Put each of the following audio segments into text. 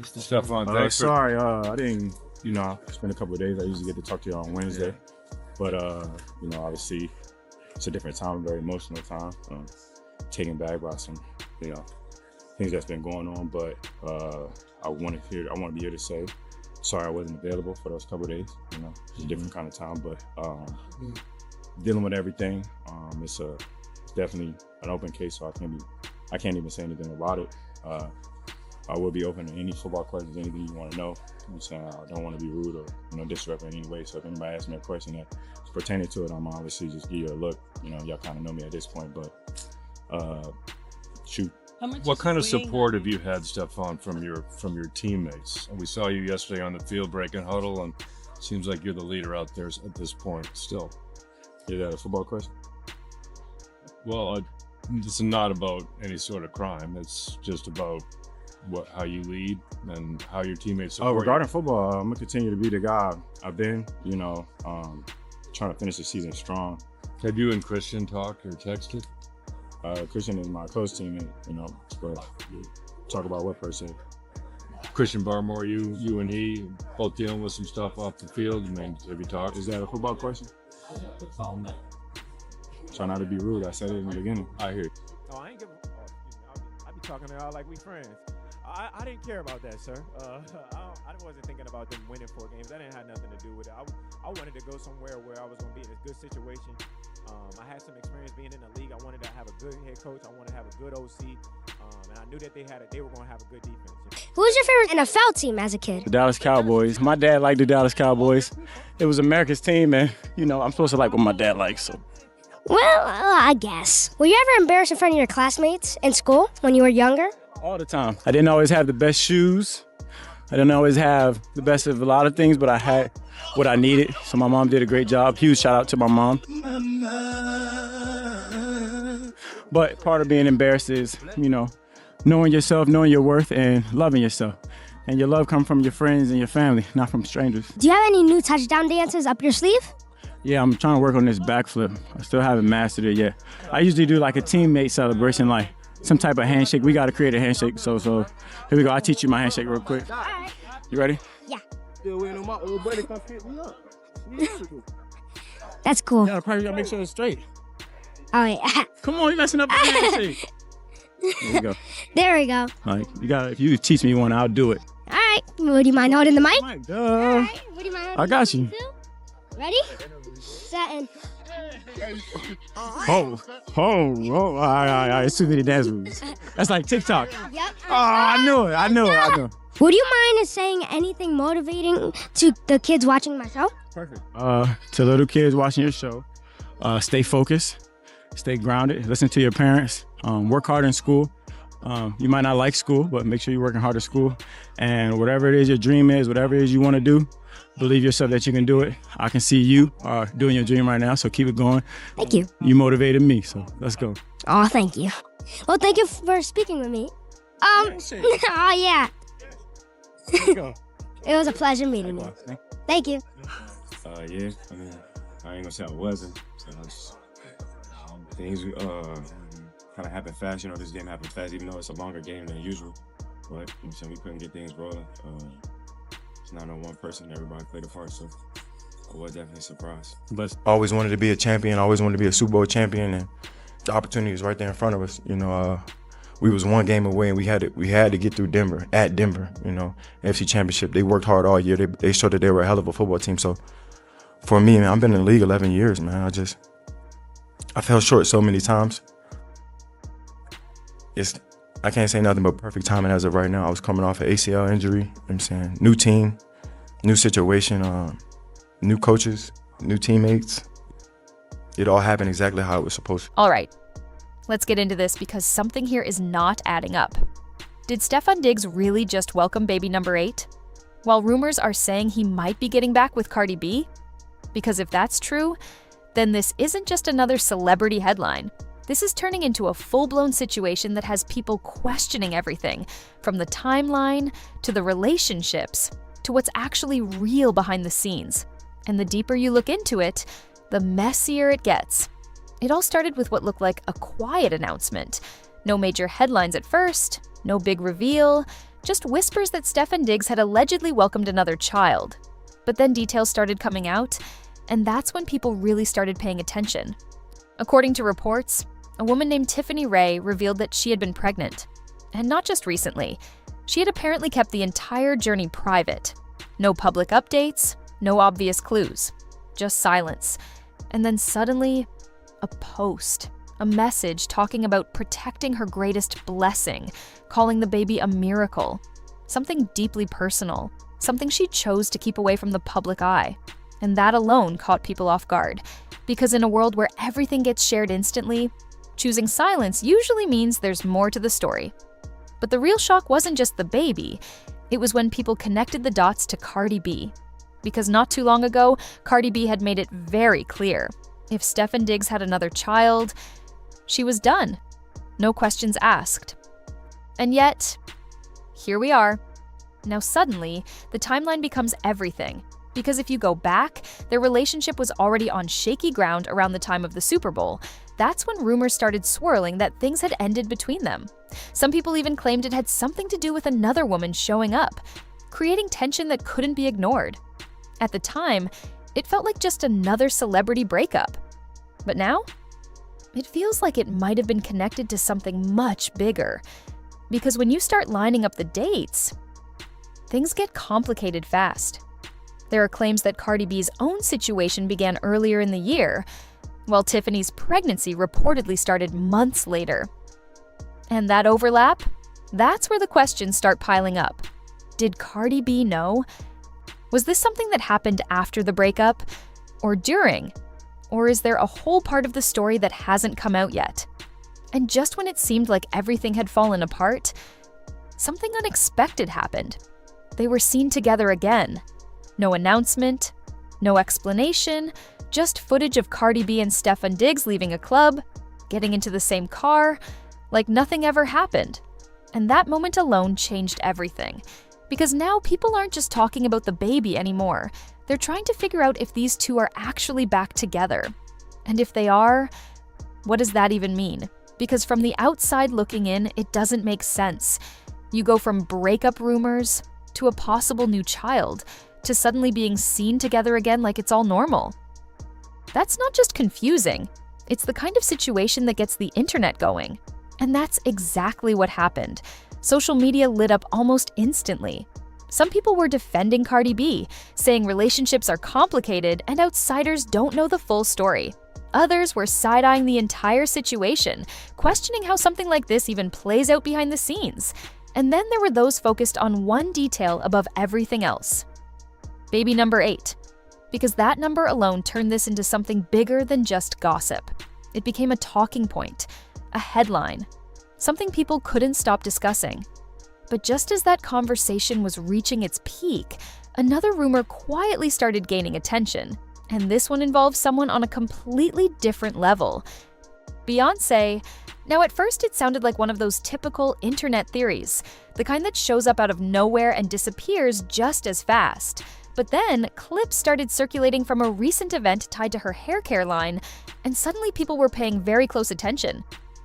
Stefon, thanks for Sorry, I didn't, spend a couple of days. I usually get to talk to you on Wednesday. But, obviously it's a different time, a very emotional time. Taken back by some, things that's been going on. But I want to be here to say, sorry I wasn't available for those couple of days. It's a different kind of time, but dealing with everything, it's definitely an open case, so I can't even say anything about it. I will be open to any football questions, anything you want to know. I'm saying I don't want to be rude or disrespectful in any way. So if anybody asks me a question that's pertaining to it, I'm obviously just give you a look. Y'all kind of know me at this point, but shoot. What kind of support have you had, Stefon, from your teammates? And we saw you yesterday on the field breaking huddle, and it seems like you're the leader out there at this point still. Is that a football question? Well, it's not about any sort of crime. It's just about how you lead and how your teammates support regarding football, I'm gonna continue to be the guy I've been. Trying to finish the season strong. Have you and Christian talked or texted? Christian is my close teammate. But talk about what per se. Christian Barmore, you and he both dealing with some stuff off the field. Have you talked? Is that a football question? Try not to be rude. I said it in the beginning. I hear you. No, I ain't give. I be talking to y'all like we friends. I didn't care about that, sir. I wasn't thinking about them winning 4 games. That didn't have nothing to do with it. I wanted to go somewhere where I was going to be in a good situation. I had some experience being in the league. I wanted to have a good head coach. I wanted to have a good OC. And I knew that they were going to have a good defense. Who was your favorite NFL team as a kid? The Dallas Cowboys. My dad liked the Dallas Cowboys. It was America's team, and I'm supposed to like what my dad likes. So. Well, I guess. Were you ever embarrassed in front of your classmates in school when you were younger? All the time. I didn't always have the best shoes. I didn't always have the best of a lot of things, but I had what I needed. So my mom did a great job. Huge shout out to my mom. But part of being embarrassed is, knowing yourself, knowing your worth, and loving yourself. And your love comes from your friends and your family, not from strangers. Do you have any new touchdown dances up your sleeve? Yeah, I'm trying to work on this backflip. I still haven't mastered it yet. I usually do like a teammate celebration, like some type of handshake. We got to create a handshake. So here we go. I'll teach you my handshake real quick. All right. You ready? Yeah. Still waiting on my old buddy to come pick me up. That's cool. Yeah, probably gotta make sure it's straight. All right. Come on, you messing up the handshake. There you go. There we go. Like if you teach me one, I'll do it. All right. Would you mind holding the mic? Duh. All right. Would you mind holding I got you. Ready? Set and... Oh. All right. It's too many dance moves. That's like TikTok. Yep. Oh, I knew it. Would you mind saying anything motivating to the kids watching my show? Perfect. To little kids watching your show, stay focused, stay grounded, listen to your parents, work hard in school. You might not like school, but make sure you're working hard at school. And whatever it is your dream is, whatever it is you want to do, believe yourself that you can do it. I can see you doing your dream right now, so keep it going. Thank you. You motivated me, so let's go. Oh, thank you. Well, thank you for speaking with me. Oh, yeah. Let's go. It was a pleasure meeting you. Thank you. Yeah, I ain't gonna say I wasn't. So things kind of happened fast. This game happened fast, even though it's a longer game than usual. But we couldn't get things rolling. It's not on one person. Everybody played a part, so I was definitely surprised. But always wanted to be a champion. Always wanted to be a Super Bowl champion, and the opportunity was right there in front of us. We was one game away, and we had to get through Denver, at Denver. AFC Championship. They worked hard all year. They showed that they were a hell of a football team. So for me, man, I've been in the league 11 years, man. I fell short so many times. I can't say nothing but perfect timing as of right now. I was coming off an ACL injury. New team, new situation, new coaches, new teammates. It all happened exactly how it was supposed to. All right. Let's get into this because something here is not adding up. Did Stefon Diggs really just welcome baby number 8? While rumors are saying he might be getting back with Cardi B? Because if that's true, then this isn't just another celebrity headline. This is turning into a full-blown situation that has people questioning everything, from the timeline to the relationships to what's actually real behind the scenes. And the deeper you look into it, the messier it gets. It all started with what looked like a quiet announcement. No major headlines at first, no big reveal, just whispers that Stefon Diggs had allegedly welcomed another child. But then details started coming out, and that's when people really started paying attention. According to reports, a woman named Tiffany Ray revealed that she had been pregnant. And not just recently. She had apparently kept the entire journey private. No public updates, no obvious clues, just silence. And then suddenly, a post, a message talking about protecting her greatest blessing, calling the baby a miracle, something deeply personal, something she chose to keep away from the public eye. And that alone caught people off guard, because in a world where everything gets shared instantly, choosing silence usually means there's more to the story. But the real shock wasn't just the baby, it was when people connected the dots to Cardi B. Because not too long ago, Cardi B had made it very clear. If Stefon Diggs had another child, she was done. No questions asked. And yet, here we are. Now suddenly, the timeline becomes everything. Because if you go back, their relationship was already on shaky ground around the time of the Super Bowl. That's when rumors started swirling that things had ended between them. Some people even claimed it had something to do with another woman showing up, creating tension that couldn't be ignored. At the time, it felt like just another celebrity breakup. But now, it feels like it might have been connected to something much bigger. Because when you start lining up the dates, things get complicated fast. There are claims that Cardi B's own situation began earlier in the year, while Tiffany's pregnancy reportedly started months later. And that overlap? That's where the questions start piling up. Did Cardi B know? Was this something that happened after the breakup? Or during? Or is there a whole part of the story that hasn't come out yet? And just when it seemed like everything had fallen apart, something unexpected happened. They were seen together again. No announcement, no explanation, just footage of Cardi B and Stefon Diggs leaving a club, getting into the same car, like nothing ever happened. And that moment alone changed everything. Because now people aren't just talking about the baby anymore. They're trying to figure out if these two are actually back together. And if they are, what does that even mean? Because from the outside looking in, it doesn't make sense. You go from breakup rumors to a possible new child, to suddenly being seen together again like it's all normal. That's not just confusing, it's the kind of situation that gets the internet going. And that's exactly what happened. Social media lit up almost instantly. Some people were defending Cardi B, saying relationships are complicated and outsiders don't know the full story. Others were side-eyeing the entire situation, questioning how something like this even plays out behind the scenes. And then there were those focused on one detail above everything else. Baby number 8. Because that number alone turned this into something bigger than just gossip. It became a talking point, a headline, something people couldn't stop discussing. But just as that conversation was reaching its peak, another rumor quietly started gaining attention. And this one involves someone on a completely different level. Beyonce. Now at first it sounded like one of those typical internet theories, the kind that shows up out of nowhere and disappears just as fast. But then, clips started circulating from a recent event tied to her hair care line, and suddenly people were paying very close attention.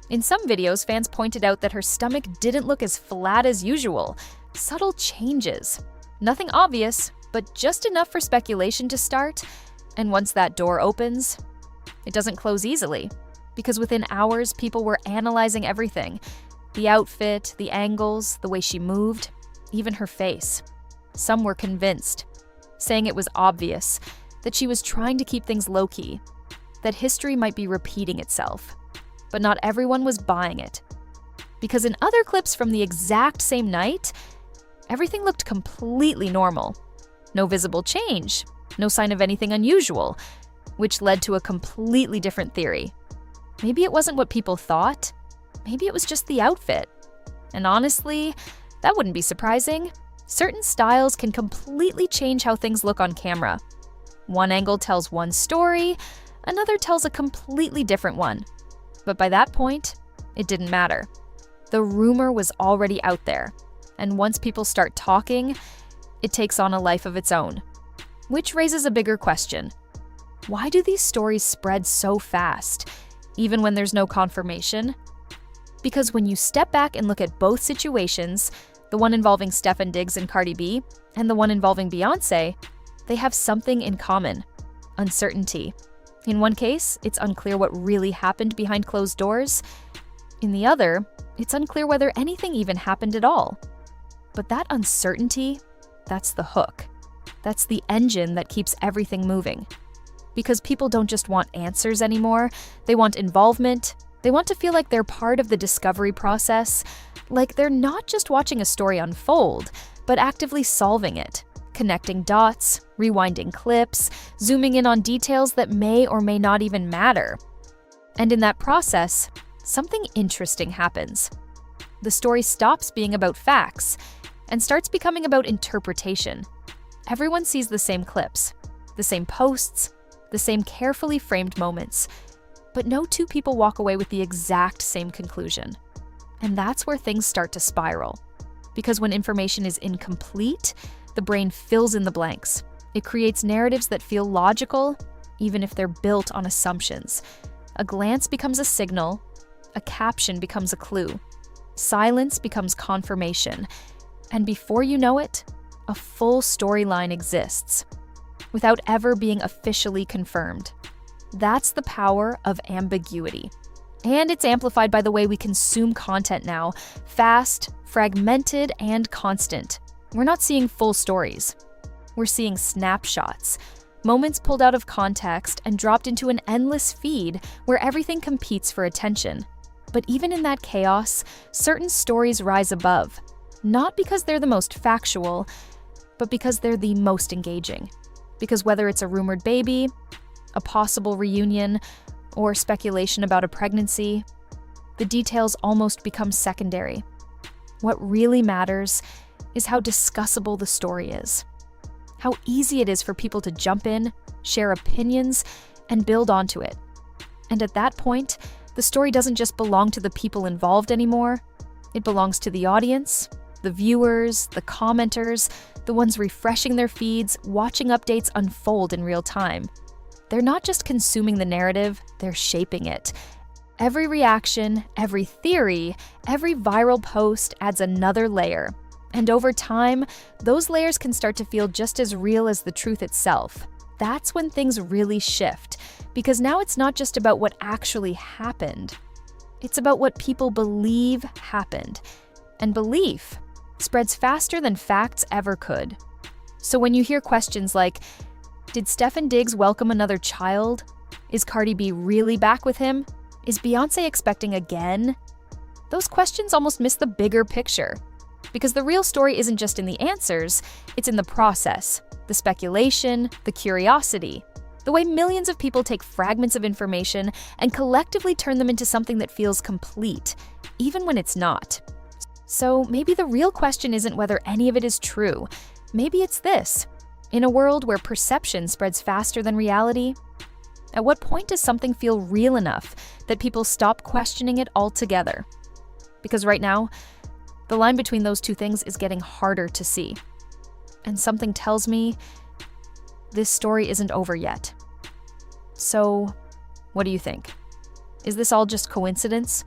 In some videos, fans pointed out that her stomach didn't look as flat as usual. Subtle changes. Nothing obvious, but just enough for speculation to start. And once that door opens, it doesn't close easily. Because within hours, people were analyzing everything. The outfit, the angles, the way she moved, even her face. Some were convinced, saying it was obvious, that she was trying to keep things low-key, that history might be repeating itself. But not everyone was buying it. Because in other clips from the exact same night, everything looked completely normal. No visible change, no sign of anything unusual, which led to a completely different theory. Maybe it wasn't what people thought, maybe it was just the outfit. And honestly, that wouldn't be surprising. Certain styles can completely change how things look on camera. One angle tells one story, another tells a completely different one. But by that point, it didn't matter. The rumor was already out there, and once people start talking, it takes on a life of its own. Which raises a bigger question. Why do these stories spread so fast, even when there's no confirmation? Because when you step back and look at both situations, the one involving Stefon Diggs and Cardi B, and the one involving Beyonce, they have something in common: uncertainty. In one case, it's unclear what really happened behind closed doors. In the other, it's unclear whether anything even happened at all. But that uncertainty, that's the hook. That's the engine that keeps everything moving. Because people don't just want answers anymore, they want involvement. They want to feel like they're part of the discovery process, like they're not just watching a story unfold, but actively solving it, connecting dots, rewinding clips, zooming in on details that may or may not even matter. And in that process, something interesting happens. The story stops being about facts and starts becoming about interpretation. Everyone sees the same clips, the same posts, the same carefully framed moments, but no two people walk away with the exact same conclusion. And that's where things start to spiral. Because when information is incomplete, the brain fills in the blanks. It creates narratives that feel logical, even if they're built on assumptions. A glance becomes a signal, a caption becomes a clue, silence becomes confirmation, and before you know it, a full storyline exists, without ever being officially confirmed. That's the power of ambiguity. And it's amplified by the way we consume content now: fast, fragmented, and constant. We're not seeing full stories. We're seeing snapshots, moments pulled out of context and dropped into an endless feed where everything competes for attention. But even in that chaos, certain stories rise above, not because they're the most factual, but because they're the most engaging. Because whether it's a rumored baby, a possible reunion, or speculation about a pregnancy, the details almost become secondary. What really matters is how discussable the story is. How easy it is for people to jump in, share opinions, and build onto it. And at that point, the story doesn't just belong to the people involved anymore. It belongs to the audience, the viewers, the commenters, the ones refreshing their feeds, watching updates unfold in real time. They're not just consuming the narrative, they're shaping it. Every reaction, every theory, every viral post adds another layer. And over time, those layers can start to feel just as real as the truth itself. That's when things really shift, because now it's not just about what actually happened. It's about what people believe happened. And belief spreads faster than facts ever could. So when you hear questions like, did Stefon Diggs welcome another child? Is Cardi B really back with him? Is Beyonce expecting again? Those questions almost miss the bigger picture. Because the real story isn't just in the answers, it's in the process, the speculation, the curiosity, the way millions of people take fragments of information and collectively turn them into something that feels complete, even when it's not. So maybe the real question isn't whether any of it is true. Maybe it's this: in a world where perception spreads faster than reality, at what point does something feel real enough that people stop questioning it altogether? Because right now, the line between those two things is getting harder to see. And something tells me this story isn't over yet. So, what do you think? Is this all just coincidence?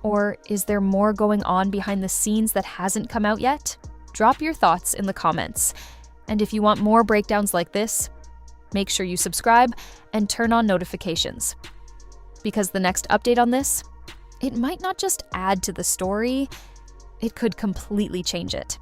Or is there more going on behind the scenes that hasn't come out yet? Drop your thoughts in the comments. And if you want more breakdowns like this, make sure you subscribe and turn on notifications. Because the next update on this, it might not just add to the story, it could completely change it.